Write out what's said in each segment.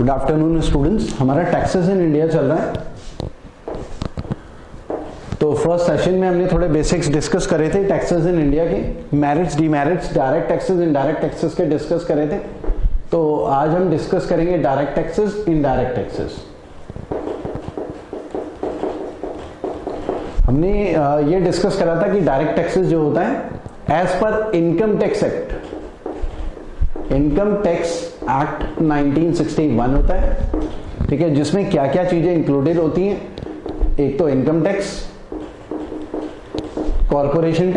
Good afternoon students, हमारा taxes in India चल रहा है। तो फर्स्ट सेशन में हमने थोड़े बेसिक्स डिस्कस करे थे टैक्सेस इन इंडिया के, merits, demerits, direct taxes, indirect taxes के डिस्कस करे थे। तो आज हम डिस्कस करेंगे डायरेक्ट टैक्सेस, इनडायरेक्ट टैक्सेस। हमने ये डिस्कस करा था कि डायरेक्ट टैक्सेस जो होता है एज पर income tax act, income tax act 1961 होता है, ठीक है, जिसमें क्या क्या चीजें इंक्लूडेड होती हैं। एक तो income tax, corporation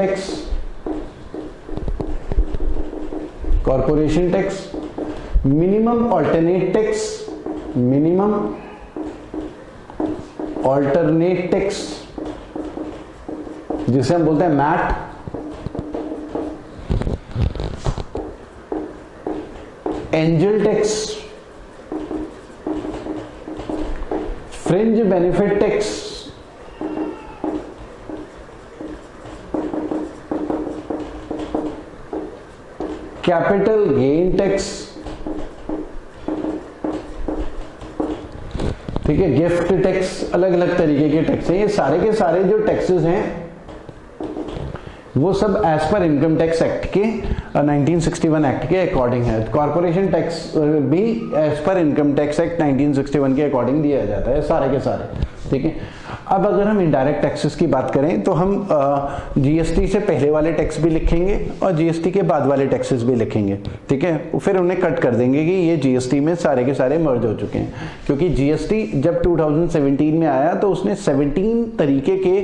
tax, minimum alternate tax, minimum alternate tax जिसे हम बोलते हैं MAT, angel tax, fringe benefit tax, capital gain tax, ठीक है, गिफ्ट टैक्स, अलग अलग तरीके के टैक्स हैं। ये सारे के सारे जो टैक्सेस हैं वो सब as per income tax act के 1961 एक्ट के अकॉर्डिंग है। कॉर्पोरेशन टैक्स भी एज पर इनकम टैक्स एक्ट 1961 के अकॉर्डिंग दिया जाता है, सारे के सारे, ठीक है। अब अगर हम इनडायरेक्ट टैक्सेस की बात करें तो हम जीएसटी से पहले वाले टैक्स भी लिखेंगे और जीएसटी के बाद वाले टैक्सेस भी लिखेंगे, ठीक है। फिर उन्हें कट कर देंगे कि ये जीएसटी में सारे के सारे मर्ज हो चुके हैं, क्योंकि जीएसटी जब 2017 में आया तो उसने 17 तरीके के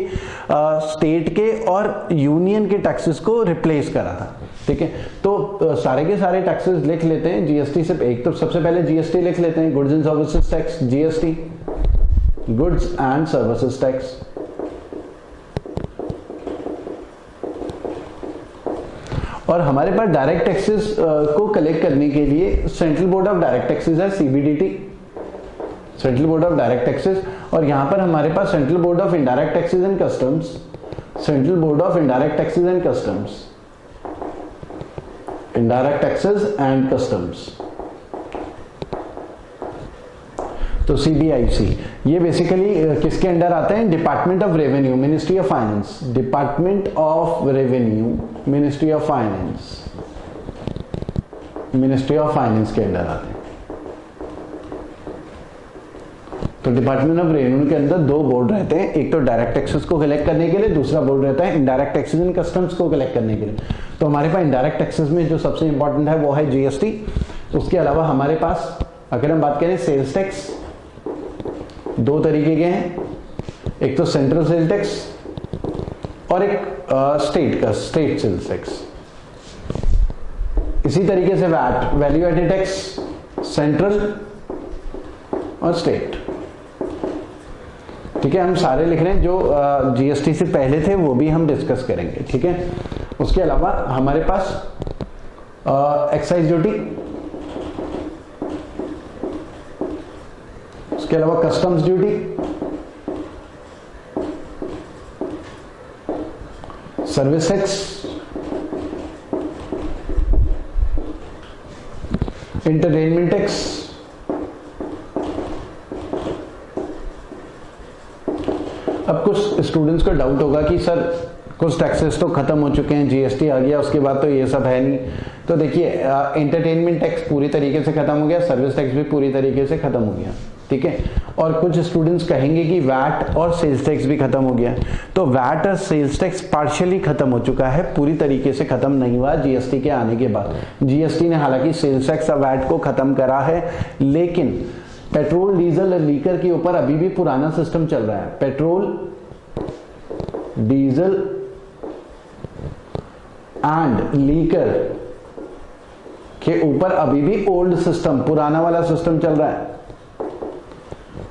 स्टेट के और यूनियन के टैक्सेस को रिप्लेस करा था, ठीक है। तो सारे के सारे टैक्सेस लिख लेते हैं जीएसटी से। एक तो सबसे पहले जीएसटी लिख लेते हैं, goods and services tax, GST, goods and services tax. और हमारे पास डायरेक्ट टैक्सेस को कलेक्ट करने के लिए central board of direct taxes है, CBDT, central board of direct taxes. और यहां पर हमारे पास central board of indirect taxes and customs, central board of indirect taxes and customs, indirect taxes and customs, तो सीबीआईसी। ये बेसिकली किसके under आते हैं? Department of revenue, ministry of finance, department of revenue, ministry of finance, ministry of finance के under आते हैं। तो department of revenue के अंदर दो बोर्ड रहते हैं, एक तो डायरेक्ट टैक्सेस को कलेक्ट करने के लिए, दूसरा बोर्ड रहता है इनडायरेक्ट टैक्सेस एंड कस्टम्स को कलेक्ट करने के लिए। तो हमारे पास इनडायरेक्ट टैक्सेस में जो सबसे इंपॉर्टेंट है वो है जीएसटी। उसके अलावा हमारे पास अगर हम बात करें सेल्स टैक्स, दो तरीके के हैं, एक तो सेंट्रल सेल्स टैक्स और एक स्टेट का स्टेट सेल्स टैक्स। इसी तरीके से VAT, value added tax, central और स्टेट, ठीक है। हम सारे लिख रहे हैं, जो जीएसटी से पहले थे वो भी हम डिस्कस करेंगे, ठीक है। उसके अलावा हमारे पास एक्साइज ड्यूटी, उसके अलावा customs duty, service tax, entertainment tax, अब कुछ स्टूडेंट्स को डाउट होगा कि सर कुछ टैक्सेस तो खत्म हो चुके हैं, जीएसटी आ गया उसके बाद तो ये सब है नहीं। तो देखिए, एंटरटेनमेंट टैक्स पूरी तरीके से खत्म हो गया, सर्विस टैक्स भी पूरी तरीके से खत्म हो गया, ठीक है। और कुछ स्टूडेंट्स कहेंगे कि वैट और सेल्स टैक्स भी खत्म हो गया। तो वैट और सेल्स टैक्स पार्शियली खत्म हो चुका है, पूरी तरीके से खत्म नहीं हुआ जीएसटी के आने के बाद। जीएसटी ने हालांकि सेल्स टैक्स और वैट को खत्म करा है, लेकिन पेट्रोल, डीजल और लीकर के ऊपर अभी भी पुराना सिस्टम चल रहा है। पेट्रोल, डीजल एंड लीकर के ऊपर अभी भी ओल्ड सिस्टम, पुराना वाला सिस्टम चल रहा है।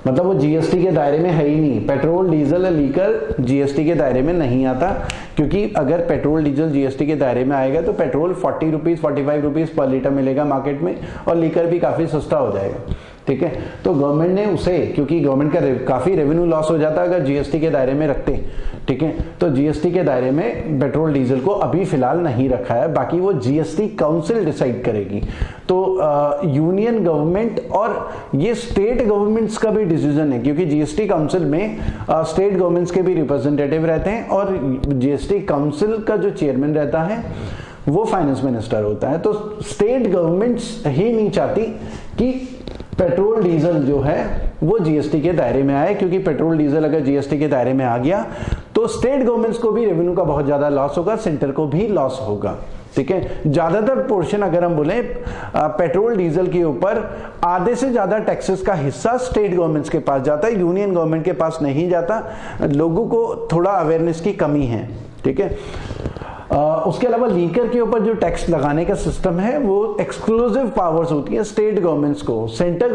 मतलब वो जीएसटी के दायरे में है ही नहीं। पेट्रोल, डीजल और लीकर जीएसटी के दायरे में नहीं आता, क्योंकि अगर पेट्रोल डीजल जीएसटी के दायरे में आएगा तो petrol 40 rupees 45 rupees per litre मिलेगा मार्केट में, और लीकर भी काफी सस्ता हो जाएगा, ठीक है। तो गवर्नमेंट ने उसे, क्योंकि गवर्नमेंट का काफी रेवेन्यू लॉस हो जाता अगर जीएसटी के दायरे में रखते, ठीक है, तो जीएसटी के दायरे में पेट्रोल डीजल को अभी फिलहाल नहीं रखा है, बाकी वो जीएसटी काउंसिल डिसाइड करेगी। तो यूनियन गवर्नमेंट और ये स्टेट गवर्नमेंट्स का भी डिसीजन है, क्योंकि जीएसटी काउंसिल में स्टेट गवर्नमेंट्स के भी रिप्रेजेंटेटिव रहते हैं और जीएसटी काउंसिल का जो चेयरमैन रहता है वो फाइनेंस मिनिस्टर होता है। तो स्टेट गवर्नमेंट्स ही नहीं चाहती कि पेट्रोल डीजल जो है वो जीएसटी के दायरे में आए, क्योंकि पेट्रोल डीजल अगर जीएसटी के दायरे में आ गया तो स्टेट गवर्नमेंट्स को भी रेवेन्यू का बहुत ज्यादा लॉस होगा, सेंटर को भी लॉस होगा, ठीक है। ज्यादातर पोर्शन अगर हम बोले पेट्रोल डीजल के ऊपर आधे से ज्यादा टैक्सेस का हिस्सा स्टेट गवर्नमेंट्स के पास जाता है, यूनियन गवर्नमेंट के पास नहीं जाता। लोगों को थोड़ा अवेयरनेस की कमी है, ठीक है। उसके अलावा लीकर के ऊपर जो टैक्स लगाने का सिस्टम है वो एक्सक्लूसिव पावर्स होती है स्टेट गवर्नमेंट्स को। सेंटर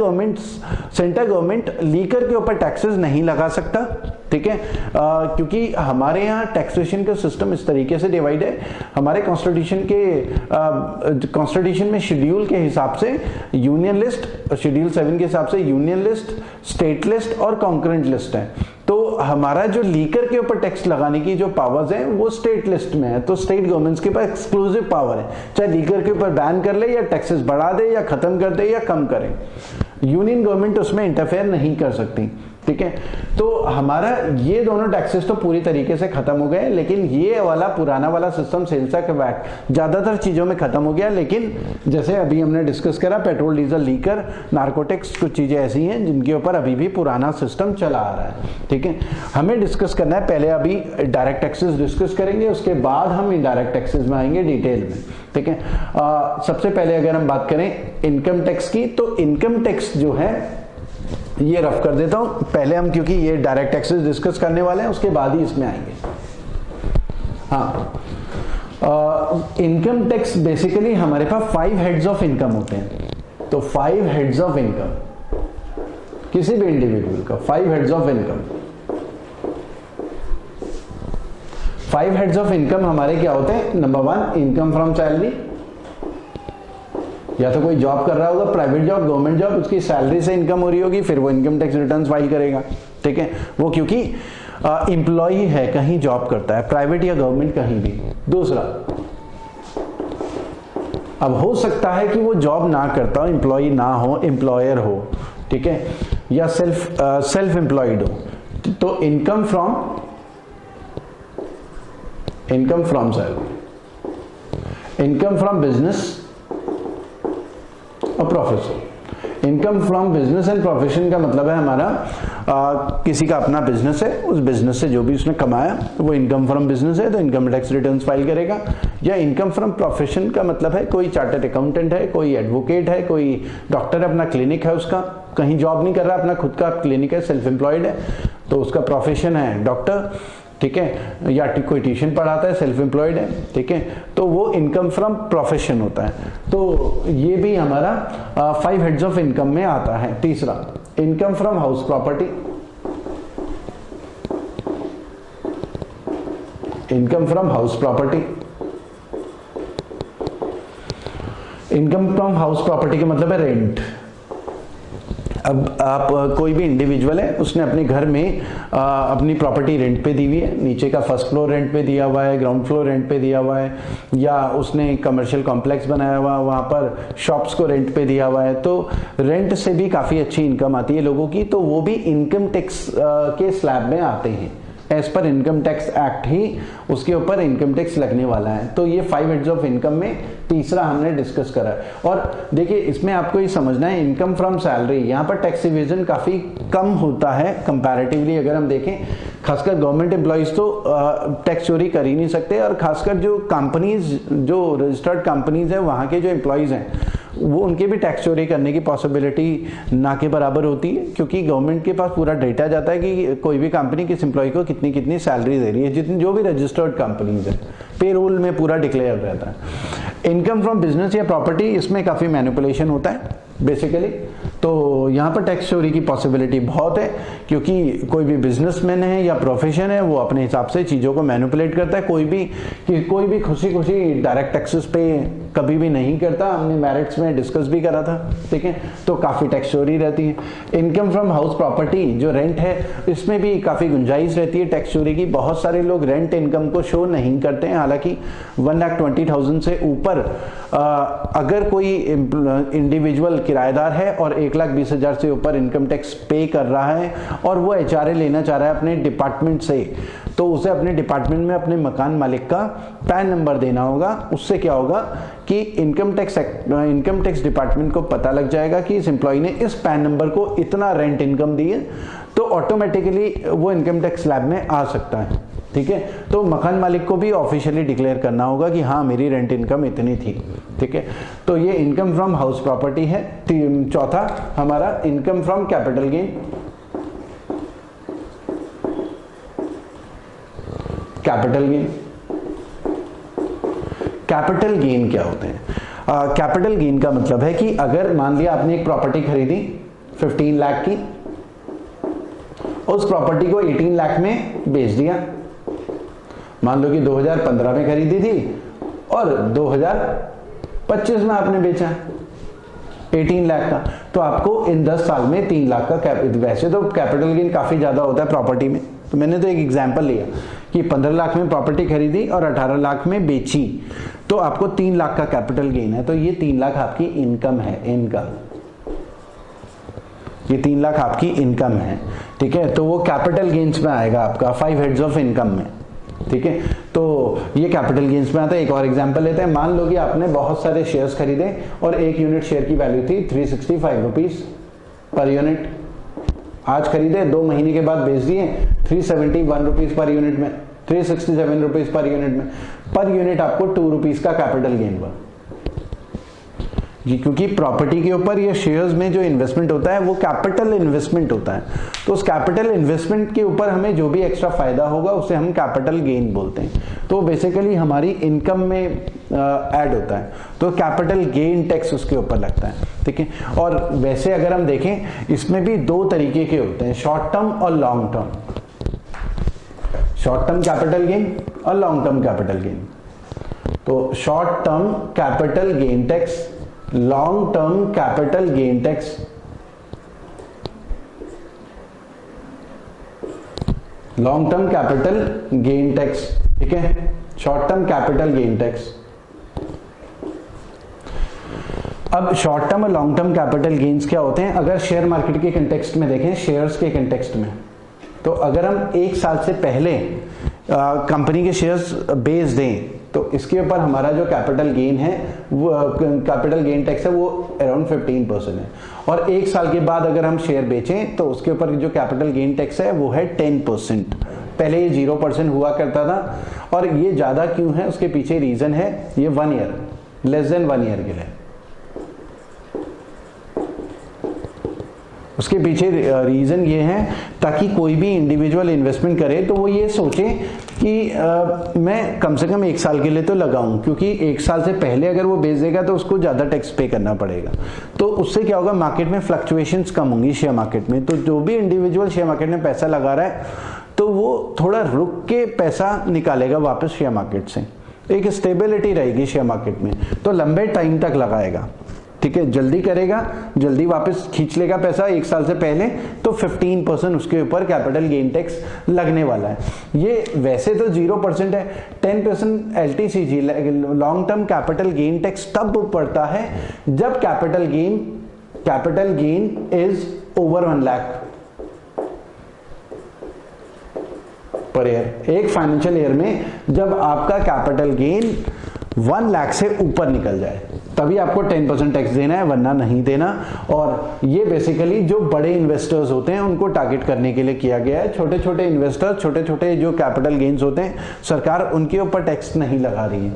गवर्नमेंट लीकर के ऊपर टैक्सेस नहीं लगा सकता, ठीक है, क्योंकि हमारे यहाँ टैक्सेशन का सिस्टम इस तरीके से डिवाइड है। हमारे कॉन्स्टिट्यूशन में शेड्यूल के हिसाब से यूनियन लिस्ट, शेड्यूल 7 के हिसाब से यूनियन लिस्ट, स्टेट लिस्ट और कॉन्करेंट लिस्ट है। तो हमारा जो लीकर के ऊपर टैक्स लगाने की जो पावर्स है वो स्टेट लिस्ट में है, तो स्टेट गवर्नमेंट्स के पास एक्सक्लूसिव पावर है, चाहे लीकर के ऊपर बैन कर ले या टैक्सेस बढ़ा दे या खत्म कर दे या कम करे, यूनियन गवर्नमेंट उसमें इंटरफेयर नहीं कर सकती, ठीक है। तो हमारा ये दोनों टैक्सेस तो पूरी तरीके से खत्म हो गए, लेकिन ये वाला पुराना वाला सिस्टम सेल्स टैक्स वैट ज्यादातर चीजों में खत्म हो गया। लेकिन जैसे अभी हमने डिस्कस करा पेट्रोल डीजल लीकर नार्कोटिक्स कुछ चीजें ऐसी हैं जिनके ऊपर अभी भी पुराना सिस्टम चला आ रहा है, ठीक है। हमें डिस्कस करना है, पहले अभी डायरेक्ट टैक्सेस डिस्कस करेंगे, उसके बाद हम इनडायरेक्ट टैक्सेस में आएंगे डिटेल में, ठीक है। सबसे पहले अगर हम बात करें इनकम टैक्स की, तो इनकम टैक्स जो है ये रफ कर देता हूं पहले हम, क्योंकि ये डायरेक्ट टैक्सेस डिस्कस करने वाले हैं, उसके बाद ही इसमें आएंगे। हाँ, इनकम टैक्स बेसिकली हमारे पास 5 हेड्स ऑफ इनकम होते हैं। तो 5 हेड्स ऑफ इनकम किसी भी इंडिविजुअल का 5 heads of income, 5 heads of income हमारे क्या होते हैं? नंबर 1 इनकम फ्रॉम सैलरी, या तो कोई जॉब कर रहा होगा, प्राइवेट जॉब, गवर्नमेंट जॉब, उसकी सैलरी से इनकम हो रही होगी, फिर वो इनकम टैक्स रिटर्न्स फाइल करेगा, ठीक है। वो क्योंकि एम्प्लॉय है, कहीं जॉब करता है, प्राइवेट या गवर्नमेंट कहीं भी। दूसरा, अब हो सकता है कि वो जॉब ना करता हो, एम्प्लॉय ना हो, एम्प्लॉयर हो, ठीक है, या सेल्फ एम्प्लॉयड हो, तो income from salary, income from business और profession. Income from business and profession का मतलब है हमारा किसी का अपना बिजनेस है, उस बिजनेस से जो भी उसने कमाया वो इनकम फ्रॉम बिजनेस है, तो इनकम टैक्स रिटर्न्स फाइल करेगा। या इनकम फ्रॉम प्रोफेशन का मतलब है कोई चार्टर्ड अकाउंटेंट है, कोई एडवोकेट है, कोई डॉक्टर, अपना क्लिनिक है, उसका कहीं जॉब नहीं कर रहा, अपना खुद का क्लिनिक है, सेल्फ एम्प्लॉयड है, तो उसका प्रोफेशन है डॉक्टर, ठीक है, या कोई ट्यूशन पढ़ाता है, सेल्फ एम्प्लॉयड है, ठीक है, तो वो इनकम फ्रॉम प्रोफेशन होता है। तो ये भी हमारा 5 हेड्स ऑफ इनकम में आता है। तीसरा, income from house property, income from house property, income from house property का मतलब है रेंट। अब आप कोई भी इंडिविजुअल है, उसने अपने घर में अपनी प्रॉपर्टी रेंट पे दी हुई है, नीचे का फर्स्ट फ्लोर रेंट पे दिया हुआ है, ग्राउंड फ्लोर रेंट पे दिया हुआ है, या उसने कमर्शियल कॉम्प्लेक्स बनाया हुआ, वहां पर शॉप्स को रेंट पे दिया हुआ है, तो रेंट से भी काफी अच्छी इनकम आती है लोगों की, तो वो भी इनकम टैक्स के स्लैब में आते हैं। As per income tax act ही उसके ऊपर इनकम टैक्स लगने वाला है। तो ये 5 हेड्स ऑफ इनकम में तीसरा हमने डिस्कस करा है। और देखिए, इसमें आपको ये समझना है, इनकम फ्रॉम सैलरी, यहाँ पर टैक्स इवेजन काफी कम होता है कंपैरेटिवली अगर हम देखें। खासकर गवर्नमेंट एम्प्लॉइज तो टैक्स चोरी कर ही नहीं सकते, और खासकर जो कंपनीज, जो रजिस्टर्ड कंपनीज है, वहां के जो एम्प्लॉइज हैं, वो उनके भी टैक्स चोरी करने की पॉसिबिलिटी ना के बराबर होती है, क्योंकि गवर्नमेंट के पास पूरा डेटा जाता है कि कोई भी कंपनी किस एम्प्लॉय को कितनी कितनी सैलरी दे रही है, जितनी जो भी रजिस्टर्ड कंपनीज है, पेरोल में पूरा डिक्लेयर रहता है। इनकम फ्रॉम बिजनेस या प्रॉपर्टी, इसमें काफी मैनिपुलेशन होता है बेसिकली, तो यहाँ पर टैक्स चोरी की पॉसिबिलिटी बहुत है, क्योंकि कोई भी बिजनेसमैन है या प्रोफेशन है वो अपने हिसाब से चीज़ों को मैनिपुलेट करता है। कोई भी खुशी खुशी डायरेक्ट टैक्सेस पे कभी भी नहीं करता। हमने मेरिट्स में डिस्कस भी करा था, ठीक है। तो काफ़ी टैक्स चोरी रहती है। इनकम फ्रॉम हाउस प्रॉपर्टी जो रेंट है, इसमें भी काफ़ी गुंजाइश रहती है टैक्स चोरी की। बहुत सारे लोग रेंट इनकम को शो नहीं करते हैं, हालांकि 1,20,000 से ऊपर अगर कोई इंडिविजुअल किराएदार है और 1,20,000 से ऊपर इनकम टैक्स पे कर रहा है और वो HRA लेना चाह रहा है अपने डिपार्टमेंट से, तो उसे अपने डिपार्टमेंट में अपने मकान मालिक का पैन नंबर देना होगा। उससे क्या होगा कि इनकम टैक्स डिपार्टमेंट को पता लग जाएगा कि इस एम्प्लॉय ने इस पैन नंबर को इतना रेंट इनकम दी है, तो ऑटोमेटिकली वो इनकम टैक्स स्लैब में आ सकता है, ठीक है। तो मकान मालिक को भी ऑफिशियली डिक्लेयर करना होगा कि हाँ मेरी रेंट इनकम इतनी थी, ठीक है। तो ये इनकम फ्रॉम हाउस प्रॉपर्टी है। चौथा हमारा income from capital gain. Capital gain क्या होते हैं? कैपिटल गेन का मतलब है कि अगर मान लिया आपने एक प्रॉपर्टी खरीदी 15 लाख की, उस प्रॉपर्टी को 18 लाख में बेच दिया। मान लो कि 2015 में खरीदी थी और 2025 में आपने बेचा 18 लाख का, तो आपको इन 10 साल में 3 लाख का वैसे तो कैपिटल गेन काफी ज्यादा होता है प्रॉपर्टी में, तो मैंने तो एक एग्जांपल लिया कि 15 लाख में प्रॉपर्टी खरीदी और 18 लाख में बेची, तो आपको 3 लाख का कैपिटल गेन है। तो ये 3 लाख आपकी इनकम है, ये 3 लाख आपकी इनकम है, ठीक है। तो वो कैपिटल गेन्स में आएगा आपका 5 हेड्स ऑफ इनकम में, ठीक है। तो ये कैपिटल गेन्स में आता है। एक और एग्जांपल लेते हैं। मान लो कि आपने बहुत सारे शेयर्स खरीदे और एक यूनिट शेयर की वैल्यू थी 365 रुपीज पर यूनिट। आज खरीदे, 2 महीने के बाद बेच दिए 371 रुपीज पर यूनिट में, 367 रुपीज पर यूनिट में। पर यूनिट आपको 2 रुपीज का कैपिटल गेन हुआ जी, क्योंकि प्रॉपर्टी के ऊपर या शेयर्स में जो इन्वेस्टमेंट होता है वो कैपिटल इन्वेस्टमेंट होता है। तो उस कैपिटल इन्वेस्टमेंट के ऊपर हमें जो भी एक्स्ट्रा फायदा होगा उसे हम कैपिटल गेन बोलते हैं। तो बेसिकली हमारी इनकम में ऐड होता है, तो कैपिटल गेन टैक्स उसके ऊपर लगता है, ठीक है। और वैसे अगर हम देखें इसमें भी 2 तरीके के होते हैं, शॉर्ट टर्म और long term. Short term capital gain और लॉन्ग टर्म कैपिटल गेन। तो short term capital gain tax, long term capital gain tax. Long term capital gain tax, ठीक है। Short term capital gain tax. अब short term और long term capital gains क्या होते हैं? अगर शेयर मार्केट के कंटेक्स्ट में देखें, शेयर्स के कंटेक्स्ट में, तो अगर हम 1 साल से पहले कंपनी के शेयर्स बेच दें तो इसके ऊपर हमारा जो कैपिटल गेन है, वो कैपिटल गेन टैक्स है, वो अराउंड 15% है। और 1 साल के बाद अगर हम शेयर बेचें तो उसके ऊपर जो कैपिटल गेन टैक्स है वो है 10%। पहले ये 0% हुआ करता था। और ये ज्यादा क्यों है, उसके पीछे रीजन है, ये 1 ईयर, लेस देन 1 ईयर के लिए। उसके पीछे रीजन ये है ताकि कोई भी इंडिविजुअल इन्वेस्टमेंट करे तो वो ये सोचे कि मैं कम से कम 1 साल के लिए तो लगाऊं, क्योंकि 1 साल से पहले अगर वो बेच देगा तो उसको ज्यादा टैक्स पे करना पड़ेगा। तो उससे क्या होगा, मार्केट में फ्लक्चुएशंस कम होंगी शेयर मार्केट में। तो जो भी इंडिविजुअल शेयर मार्केट में पैसा लगा रहा है तो वो थोड़ा रुक के पैसा निकालेगा वापस शेयर मार्केट से, एक स्टेबिलिटी रहेगी शेयर मार्केट में, तो लंबे टाइम तक लगाएगा, ठीक है। जल्दी करेगा, जल्दी वापस खींच लेगा पैसा 1 साल से पहले, तो 15% उसके ऊपर कैपिटल गेन टैक्स लगने वाला है। ये वैसे तो 0% है, 10% LTCG long term capital gain tax तब पड़ता है जब capital gain is over 1 lakh per year. एक फाइनेंशियल ईयर में जब आपका कैपिटल गेन 1 लाख से ऊपर निकल जाए तभी आपको 10% टैक्स देना है, वरना नहीं देना। और ये बेसिकली जो बड़े इन्वेस्टर्स होते हैं उनको टारगेट करने के लिए किया गया है। छोटे छोटे इन्वेस्टर, छोटे छोटे जो कैपिटल गेन्स होते हैं, सरकार उनके ऊपर टैक्स नहीं लगा रही है।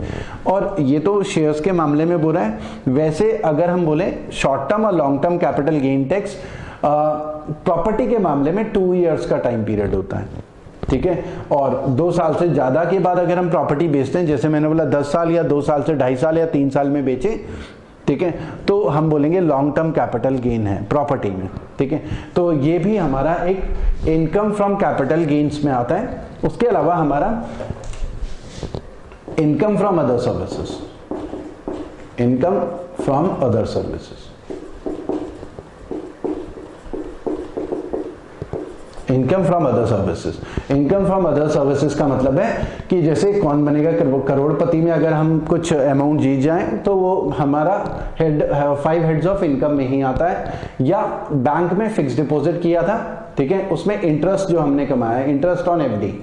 और ये तो शेयर्स के मामले में बोल रहा है। वैसे अगर हम बोले शॉर्ट टर्म और long term capital gain tax, property के मामले में 2 इयर्स का टाइम पीरियड होता है, ठीक है। और 2 साल से ज्यादा के बाद अगर हम प्रॉपर्टी बेचते हैं, जैसे मैंने बोला 10 साल या 2 साल से 2.5 साल या 3 साल में बेचे, ठीक है, तो हम बोलेंगे लॉन्ग टर्म कैपिटल गेन है प्रॉपर्टी में, ठीक है। तो ये भी हमारा एक इनकम फ्रॉम कैपिटल गेन्स में आता है। उसके अलावा हमारा income from other services, income from other services, income from other services. Income from other services का मतलब है कि जैसे कौन बनेगा करोड़पति में अगर हम कुछ अमाउंट जीत जाएं तो वो हमारा 5 हेड्स ऑफ इनकम में ही आता है। या बैंक में फिक्स डिपॉजिट किया था, ठीक है, उसमें इंटरेस्ट जो हमने कमाया, इंटरेस्ट ऑन एफडी,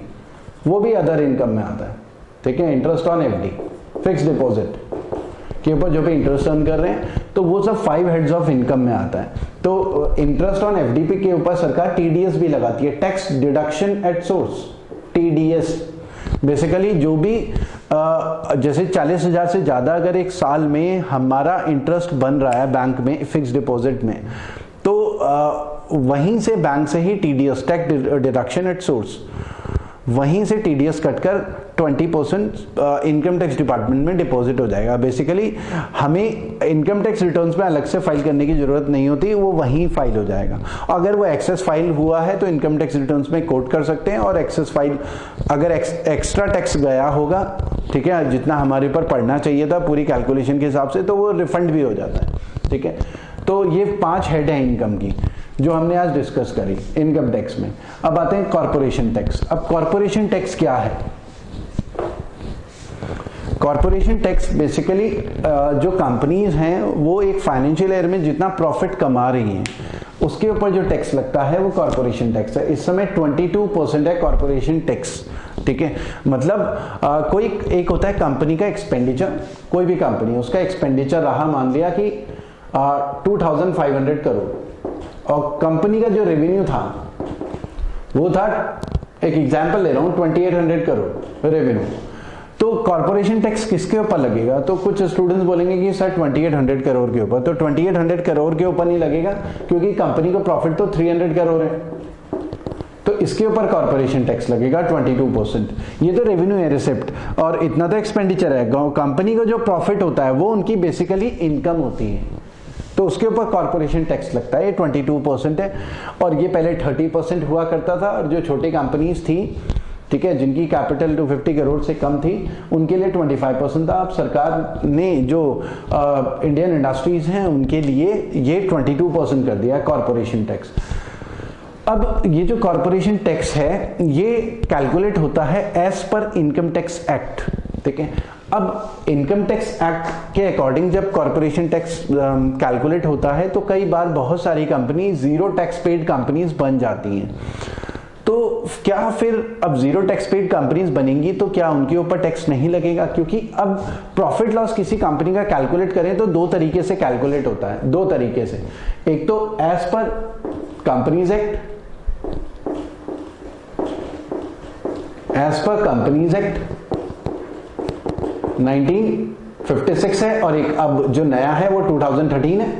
वो भी अदर इनकम में आता है, ठीक है। Interest on FD, fix deposit के ऊपर जो भी इंटरेस्ट अर्न कर रहे हैं, तो वो सब 5 हेड्स ऑफ इनकम में आता है। तो इंटरेस्ट ऑन एफडी के ऊपर सरकार टीडीएस भी लगाती है, tax deduction at source, TDS. Basically जो भी जैसे 40,000 से ज्यादा अगर एक साल में हमारा इंटरेस्ट बन रहा है बैंक में फिक्स डिपॉजिट में, तो वहीं से बैंक से ही TDS, tax deduction at source, वहीं से टीडीएस कटकर 20% इनकम टैक्स डिपार्टमेंट में डिपॉजिट हो जाएगा। बेसिकली हमें इनकम टैक्स रिटर्न्स में अलग से फाइल करने की जरूरत नहीं होती, वो वहीं फाइल हो जाएगा। अगर वो एक्सेस फाइल हुआ है तो इनकम टैक्स रिटर्न्स में कोट कर सकते हैं, और एक्सेस फाइल अगर एक्स्ट्रा टैक्स गया होगा, ठीक है, जितना हमारे ऊपर पड़ना चाहिए था पूरी कैलकुलेशन के हिसाब से, तो वो रिफंड भी हो जाता है, ठीक है। तो ये 5 हेड है इनकम की जो हमने आज डिस्कस करी इनकम टैक्स में। अब आते हैं कॉर्पोरेशन टैक्स। अब कॉर्पोरेशन टैक्स क्या है? कॉर्पोरेशन टैक्स बेसिकली जो कंपनीज हैं वो एक फाइनेंशियल ईयर में जितना प्रॉफिट कमा रही हैं उसके ऊपर जो टैक्स लगता है वो कॉर्पोरेशन टैक्स है। इस समय 22% है कॉर्पोरेशन टैक्स, ठीक है। मतलब कोई एक होता है कंपनी का एक्सपेंडिचर, कोई भी कंपनी उसका एक्सपेंडिचर रहा मान लिया कि 2500 करोड़, और कंपनी का जो रेवेन्यू था वो था, एक एग्जांपल ले रहा हूं, 2800 करोड़ रेवेन्यू। तो कॉर्पोरेशन टैक्स किसके ऊपर लगेगा? तो कुछ स्टूडेंट्स बोलेंगे कि सर 2800 करोड़ के ऊपर, तो 2800 करोड़ के ऊपर नहीं लगेगा क्योंकि कंपनी को प्रॉफिट तो 300 करोड़ है, तो इसके ऊपर कॉर्पोरेशन टैक्स लगेगा 22%। ये तो रेवेन्यू है, रिसिप्ट, और इतना तो एक्सपेंडिचर है। कंपनी को जो प्रॉफिट होता है वो उनकी बेसिकली इनकम होती है, तो उसके ऊपर कॉर्पोरेशन टैक्स लगता है। ये 22% है, और ये पहले 30% हुआ करता था, और जो छोटी कंपनीज थी, ठीक है, जिनकी कैपिटल 250 करोड़ से कम थी, उनके लिए 25% था। अब सरकार ने जो इंडियन इंडस्ट्रीज हैं उनके लिए ये 22% कर दिया कॉर्पोरेशन टैक्स। अब ये जो कॉर्पोरेशन टैक्स है ये कैलकुलेट होता है एज पर इनकम टैक्स एक्ट, ठीक है। अब इनकम टैक्स एक्ट के अकॉर्डिंग जब कॉर्पोरेशन टैक्स कैलकुलेट होता है तो कई बार बहुत सारी company zero tax paid companies बन जाती हैं। तो क्या फिर अब जीरो टैक्स पेड कंपनीज बनेंगी तो क्या उनके ऊपर टैक्स नहीं लगेगा? क्योंकि अब प्रॉफिट लॉस किसी कंपनी का कैलकुलेट करें तो 2 तरीके से कैलकुलेट होता है, 2 तरीके से। एक तो as per companies act, as per companies act 1956 है, और एक अब जो नया है वो 2013 है,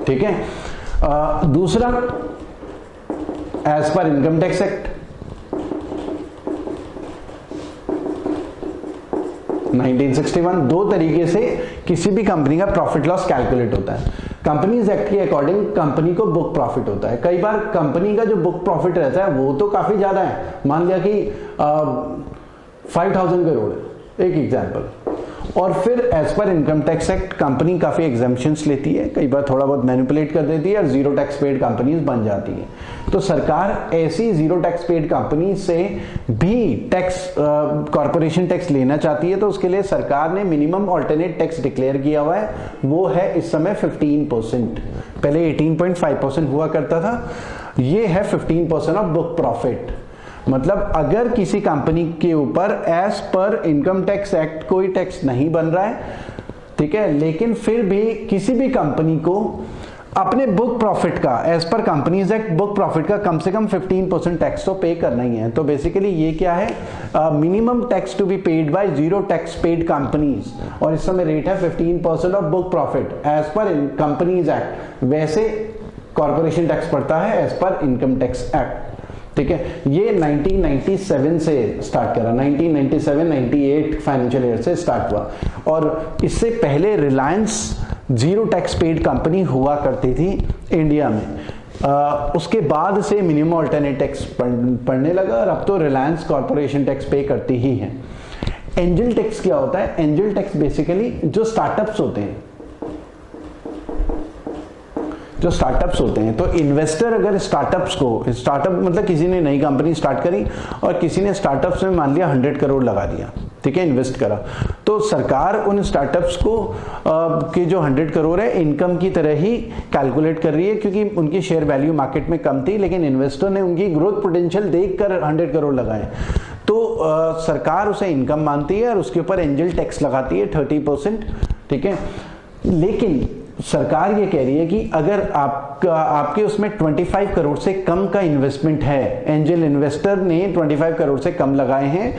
ठीक है। दूसरा as per income tax act 1961। 2 तरीके से किसी भी कंपनी का प्रॉफिट लॉस कैलकुलेट होता है। कंपनीज एक्ट के अकॉर्डिंग कंपनी को बुक प्रॉफिट होता है। कई बार कंपनी का जो बुक प्रॉफिट रहता है वो तो काफी ज्यादा है, मान लिया कि 5000 करोड़, एक एग्जांपल। और फिर एज पर इनकम टैक्स एक्ट कंपनी काफी एग्जेम्पशंस लेती है, कई बार थोड़ा बहुत मैनिपुलेट कर देती है और जीरो टैक्स पेड कंपनीज बन जाती है। तो सरकार ऐसी जीरो टैक्स पेड कंपनी से भी टैक्स कॉर्पोरेशन टैक्स लेना चाहती है, तो उसके लिए सरकार ने मिनिमम ऑल्टरनेट टैक्स डिक्लेयर किया हुआ है, वो है इस समय 15%। पहले 18.5% हुआ करता था, ये है 15% ऑफ बुक प्रॉफिट। मतलब अगर किसी कंपनी के ऊपर एज पर इनकम टैक्स एक्ट कोई टैक्स नहीं बन रहा है, ठीक है, लेकिन फिर भी किसी भी कंपनी को अपने बुक प्रॉफिट का, as per companies act book profit का कम से कम 15% टैक्स तो पे करना ही है। तो बेसिकली ये क्या है, minimum tax to be paid by zero tax paid companies, और इस समय रेट है 15% of book profit as per companies act. वैसे कॉर्पोरेशन टैक्स पड़ता है एज पर इनकम टैक्स एक्ट, ठीक है। ये 1997 से स्टार्ट करा, 1997-98 फाइनेंशियल ईयर से स्टार्ट हुआ, और इससे पहले Reliance zero tax paid company हुआ करती थी इंडिया में। उसके बाद से मिनिमम अल्टरनेट टैक्स पड़ने लगा और अब तो रिलायंस कॉर्पोरेशन टैक्स पे करती ही है। एंजल टैक्स क्या होता है? एंजल टैक्स बेसिकली जो स्टार्टअप्स होते हैं, तो इन्वेस्टर अगर स्टार्टअप मतलब किसी ने नई कंपनी स्टार्ट करी और किसी ने स्टार्टअप्स में मान लिया 100 करोड़ लगा दिया, ठीक है, इन्वेस्ट करा, तो सरकार उन स्टार्टअप्स को के जो 100 करोड़ है इनकम की तरह ही कैलकुलेट कर रही है, क्योंकि उनकी शेयर वैल्यू मार्केट में कम थी, लेकिन इन्वेस्टर ने उनकी ग्रोथ पोटेंशियल देखकर 100 करोड़ लगाए, तो सरकार उसे इनकम मानती है और उसके ऊपर एंजल टैक्स लगाती है 30%, ठीक है। लेकिन सरकार ये कह रही है कि अगर आपके उसमें 25 करोड़ से कम का इन्वेस्टमेंट है, एंजल इन्वेस्टर ने 25 करोड़ से कम लगाए हैं,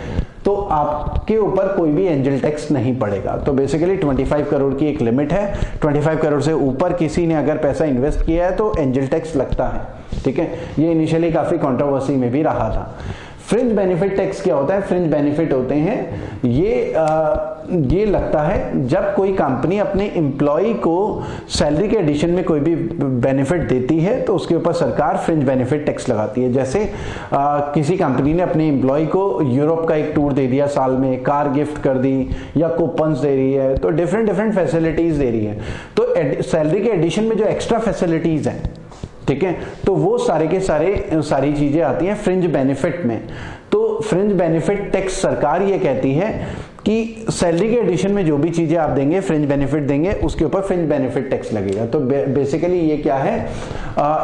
तो आपके ऊपर कोई भी एंजल टैक्स नहीं पड़ेगा। तो बेसिकली 25 करोड़ की एक लिमिट है, 25 करोड़ से ऊपर किसी ने अगर पैसा इन्वेस्ट किया है तो एंजल टैक्स लगता है, ठीक है। ये इनिशियली काफी कंट्रोवर्सी में भी रहा था। फ्रिंज बेनिफिट टैक्स क्या होता है? फ्रिंज बेनिफिट होते हैं ये लगता है जब कोई कंपनी अपने एम्प्लॉय को सैलरी के एडिशन में कोई भी बेनिफिट देती है तो उसके ऊपर सरकार फ्रिंज बेनिफिट टैक्स लगाती है। जैसे किसी कंपनी ने अपने एम्प्लॉय को यूरोप का एक टूर दे दिया साल में, कार गिफ्ट कर दी या कूपन्स दे रही है, तो डिफरेंट फैसिलिटीज दे रही है, तो सैलरी के एडिशन में जो एक्स्ट्रा फैसिलिटीज हैं, ठीक है, तो वो सारी चीजें आती हैं फ्रिंज बेनिफिट में। तो फ्रिंज बेनिफिट टैक्स सरकार ये कहती है कि सैलरी के एडिशन में जो भी चीजें आप देंगे, फ्रिंज बेनिफिट देंगे, उसके ऊपर फ्रिंज बेनिफिट टैक्स लगेगा। तो बेसिकली ये क्या है?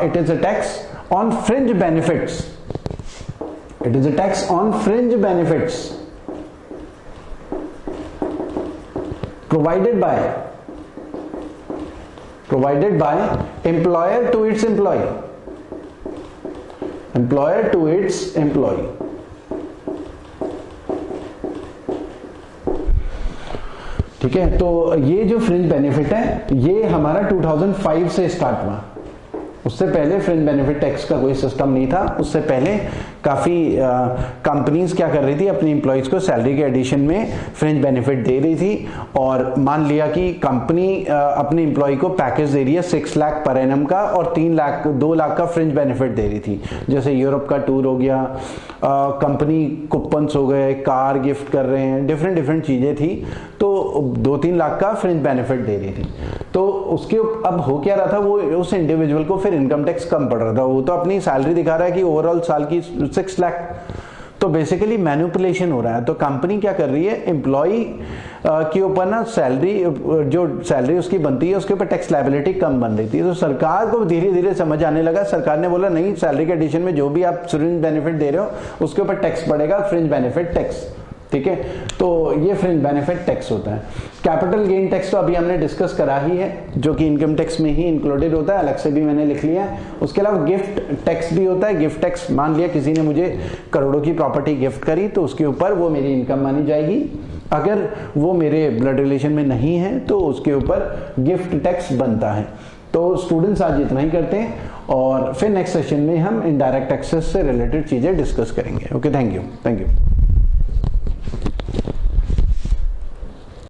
It is a tax on fringe benefits, it is a tax on fringe benefits provided by employer to its employee, ठीक है। तो ये जो फ्रिंज बेनिफिट है ये हमारा 2005 से स्टार्ट हुआ, उससे पहले फ्रिंज बेनिफिट टैक्स का कोई सिस्टम नहीं था। उससे पहले काफी कंपनीज क्या कर रही थी, अपनी एम्प्लॉइज को सैलरी के एडिशन में फ्रिंज बेनिफिट दे रही थी, और मान लिया कि कंपनी अपने एम्प्लॉय को पैकेज दे रही है 6 लाख पर एनम का और 2 लाख का फ्रिंज बेनिफिट दे रही थी। जैसे यूरोप का टूर हो गया, कंपनी कूपन्स हो गए, कार गिफ्ट कर रहे हैं, डिफरेंट चीजें थी, तो 2-3 लाख का फ्रिंज बेनिफिट दे रही थी। तो उसके अब हो क्या रहा था, वो उस इंडिविजुअल को फिर इनकम टैक्स कम पड़ रहा था। वो तो अपनी सैलरी दिखा रहा है कि ओवरऑल साल की 6 लाख, तो बेसिकली मैनिपुलेशन हो रहा है। तो कंपनी क्या कर रही है, एम्प्लॉय के ऊपर ना जो सैलरी उसकी बनती है उसके ऊपर टैक्स लायबिलिटी कम बन रही थी। तो सरकार को धीरे धीरे समझ आने लगा, सरकार ने बोला नहीं, सैलरी के एडिशन में जो भी आप फ्रिंज बेनिफिट दे रहे हो उसके ऊपर टैक्स पड़ेगा, फ्रिंज बेनिफिट टैक्स, ठीक है। तो ये फ्रिंज बेनिफिट टैक्स होता है। कैपिटल गेन टैक्स तो अभी हमने डिस्कस करा ही है, जो कि इनकम टैक्स में ही इंक्लूडेड होता है, अलग से भी मैंने लिख लिया है। उसके अलावा गिफ्ट टैक्स भी होता है। गिफ्ट टैक्स, मान लिया किसी ने मुझे करोड़ों की प्रॉपर्टी गिफ्ट करी तो उसके ऊपर वो मेरी इनकम मानी जाएगी। अगर वो मेरे ब्लड रिलेशन में नहीं है तो उसके ऊपर गिफ्ट टैक्स बनता है। तो स्टूडेंट्स आज इतना ही करते हैं, और फिर नेक्स्ट सेशन में हम इनडायरेक्ट टैक्सेस से रिलेटेड चीजें डिस्कस करेंगे। Okay, thank you.